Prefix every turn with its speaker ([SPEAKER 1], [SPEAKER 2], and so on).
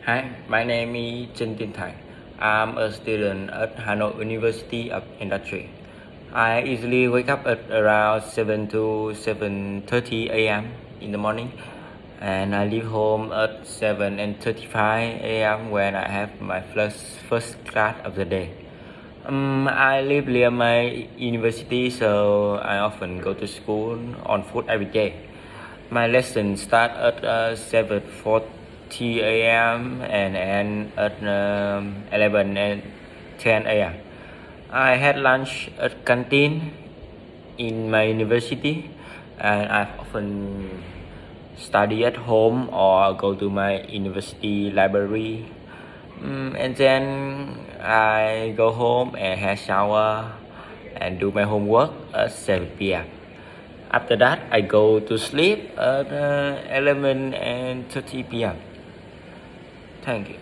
[SPEAKER 1] Hi, my name is Trinh Tiên Thai. I'm a student at Hanoi University of Industry. I usually wake up at around 7 to 7:30 a.m. in the morning, and I leave home at 7:35 a.m. when I have my first class of the day. I live near my university, so I often go to school on foot every day. My lessons start at 7:40 a.m. and end at 11 and 10 a.m. I had lunch at canteen in my university, and I often study at home or go to my university library. And then I go home and have shower and do my homework at 7 p.m. After that, I go to sleep at 11 and 30 p.m. Thank you.